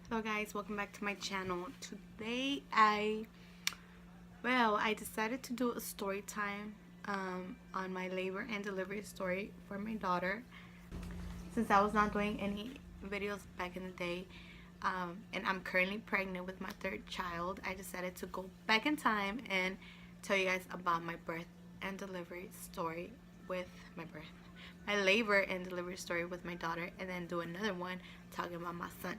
Hello guys, welcome back to my channel. Today I decided to do a story time on my labor and delivery story for my daughter. Since I was not doing any videos back in the day, and I'm currently pregnant with my third child, I decided to go back in time and tell you guys about my birth and delivery story with my labor and delivery story with my daughter, and then do another one talking about my son.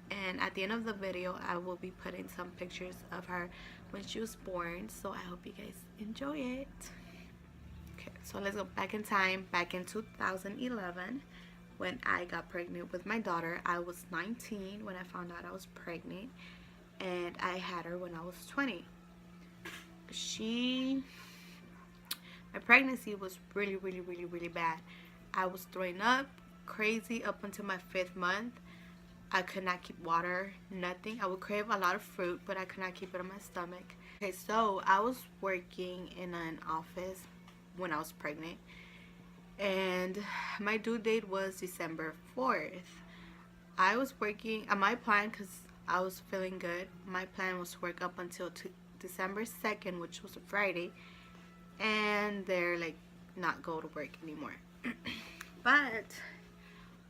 And at the end of the video, I will be putting some pictures of her when she was born, so I hope you guys enjoy it. Okay, so let's go back in time. Back in 2011, when I got pregnant with my daughter, I was 19 when I found out I was pregnant, and I had her when I was 20. My pregnancy was really bad. I was throwing up crazy up until my 5th month. I could not keep water, nothing. I would crave a lot of fruit, but I could not keep it in my stomach. Okay, so I was working in an office when I was pregnant, and my due date was December 4th. I was working on my plan because I was feeling good. My plan was to work up until December 2nd, which was a Friday, and they're like not go to work anymore. But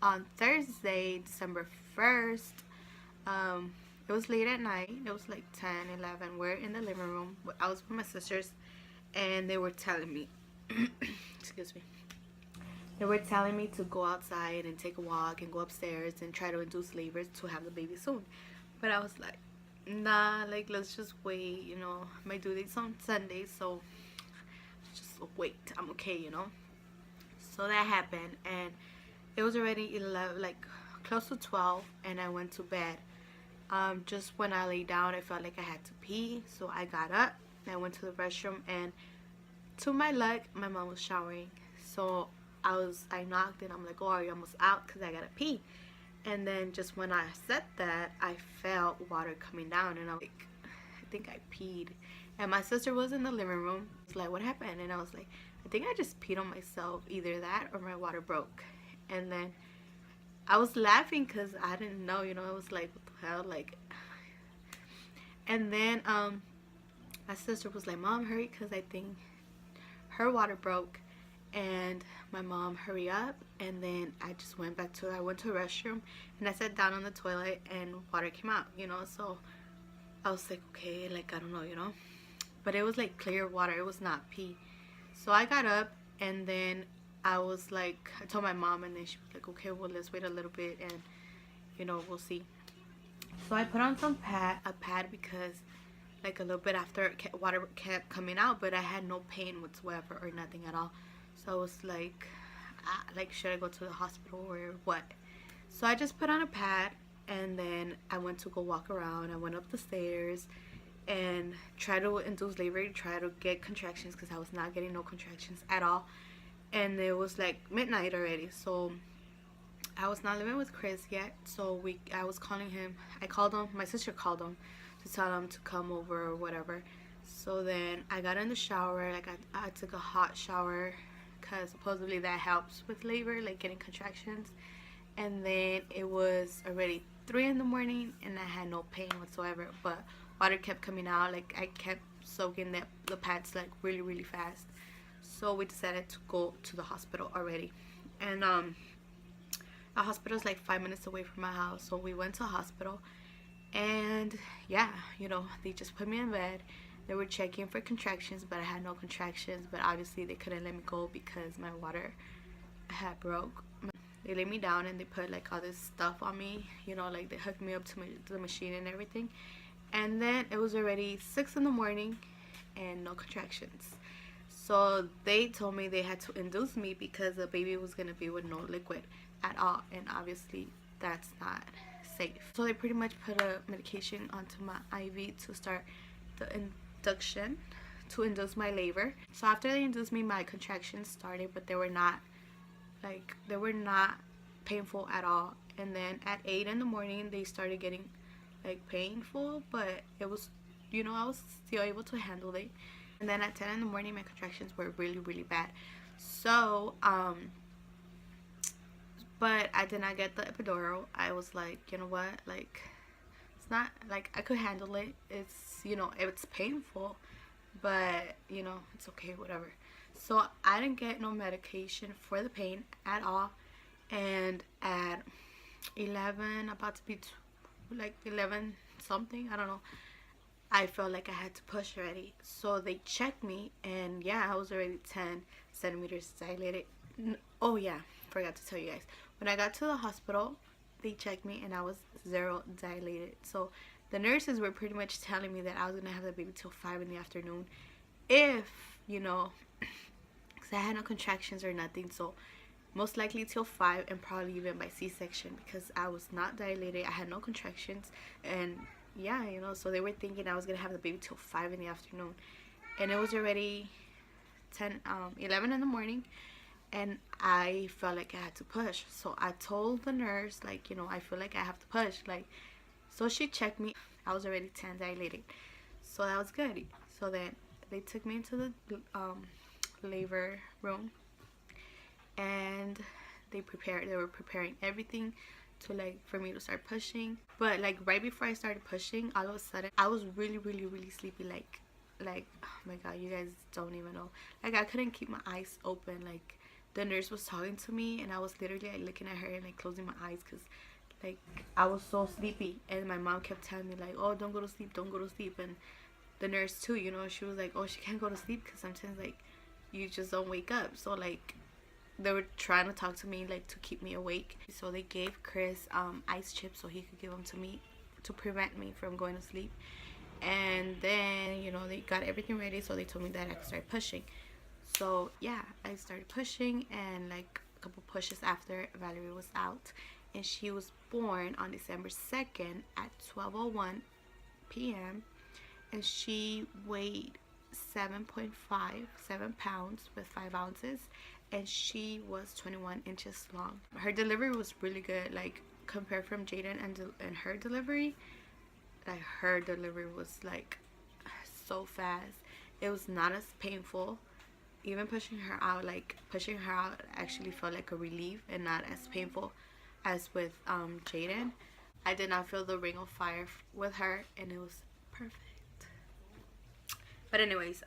on Thursday, December 1st, it was late at night. It was like 10, 11. We're in the living room. I was with my sisters, and they were telling me, excuse me, they were telling me to go outside and take a walk and go upstairs and try to induce labor to have the baby soon. But I was like, nah, like, let's just wait, my due date's on Sunday, so just wait, I'm okay, So that happened, and it was already 11, like close to 12, and I went to bed. Just when I lay down, I felt like I had to pee, so I got up and I went to the restroom, and to my luck, my mom was showering. So I knocked, and I'm like, oh, are you almost out? Because I gotta pee. And then just when I said that, I felt water coming down, and I was like, I think I peed. And my sister was in the living room. It's like, what happened? And I was like, I think I just peed on myself. Either that or my water broke. And then I was laughing because I didn't know, it was like, what the hell, like. And then my sister was like, Mom, hurry, because I think her water broke. And my mom, hurry up. And then I just went I went to the restroom, and I sat down on the toilet, and water came out, so I was like, okay, like, I don't know, but it was like clear water. It was not pee. So I got up, and then I was like, I told my mom, and then she was like, okay, well, let's wait a little bit, and we'll see. So I put on a pad, because like a little bit after water kept coming out, but I had no pain whatsoever or nothing at all. So I was like, should I go to the hospital or what? So I just put on a pad, and then I went to go walk around. I went up the stairs and try to induce labor, try to get contractions, because I was not getting no contractions at all. And it was like midnight already, so I was not living with Chris yet. So I was calling him. I called him. My sister called him to tell him to come over or whatever. So then I got in the shower. Like, I took a hot shower, because supposedly that helps with labor, like getting contractions. And then it was already 3 in the morning, and I had no pain whatsoever, but water kept coming out. Like, I kept soaking the pads like really fast. So we decided to go to the hospital already. And the hospital is like 5 minutes away from my house. So we went to the hospital, and yeah, they just put me in bed. They were checking for contractions, but I had no contractions. But obviously they couldn't let me go because my water had broke. They laid me down, and they put like all this stuff on me, like they hooked me up to the machine and everything. And then it was already 6 in the morning and no contractions. So they told me they had to induce me because the baby was going to be with no liquid at all, and obviously that's not safe. So they pretty much put a medication onto my IV to start the induction, to induce my labor. So after they induced me, my contractions started, but they were not painful at all. And then at 8 in the morning they started getting like painful, but it was, I was still able to handle it. And then at 10 in the morning my contractions were really bad. So but I did not get the epidural. I was like, you know what, like, It's not like I could handle it. It's, you know, it's painful, but you know, it's okay, whatever. So I didn't get no medication for the pain at all. And at 11, about to be like 11 something, I don't know, I felt like I had to push already. So they checked me, and yeah, I was already 10 centimeters dilated. Oh yeah, forgot to tell you guys. When I got to the hospital, they checked me and I was 0 dilated. So the nurses were pretty much telling me that I was gonna have the baby till 5 in the afternoon, if, you know, because I had no contractions or nothing. So most likely till 5, and probably even by C-section, because I was not dilated, I had no contractions. And yeah, you know, so they were thinking I was gonna have the baby till 5 in the afternoon, and it was already 11 in the morning, and I felt like I had to push. So I told the nurse, like, you know, I feel like I have to push, like. So she checked me. I was already 10 dilated, so that was good. So then they took me into the labor room, and they were preparing everything to, like, for me to start pushing. But like right before I started pushing, all of a sudden I was really really really sleepy, like oh my god, you guys don't even know. Like, I couldn't keep my eyes open. Like, the nurse was talking to me, and I was literally like looking at her and like closing my eyes, because like I was so sleepy. And my mom kept telling me like, oh, don't go to sleep, don't go to sleep. And the nurse too, you know, she was like, oh, she can't go to sleep because sometimes like you just don't wake up. So like they were trying to talk to me, like, to keep me awake. So they gave Chris ice chips so he could give them to me to prevent me from going to sleep. And then, you know, they got everything ready, so they told me that I could start pushing. So yeah, I started pushing, and like a couple pushes after, Valerie was out, and she was born on December 2nd at 12:01 p.m. and she weighed 7 pounds with 5 ounces, and she was 21 inches long. Her delivery was really good, like, compared from Jaden and her delivery. Like, her delivery was like so fast. It was not as painful. Even pushing her out, like, pushing her out actually felt like a relief and not as painful as with Jaden. I did not feel the ring of fire with her, and it was perfect. But anyways,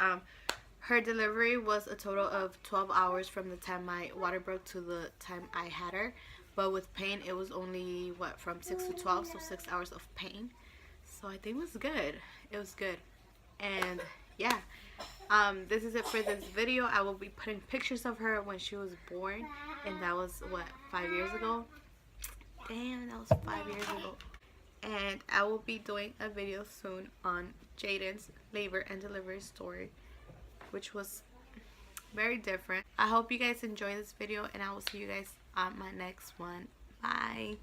her delivery was a total of 12 hours from the time my water broke to the time I had her. But with pain, it was only, what, from 6 to 12, so 6 hours of pain. So I think it was good. It was good. And yeah, this is it for this video. I will be putting pictures of her when she was born, and that was, what, 5 years ago? Damn, that was 5 years ago. And I will be doing a video soon on Jaden's labor and delivery story, which was very different. I hope you guys enjoy this video, and I will see you guys on my next one. Bye.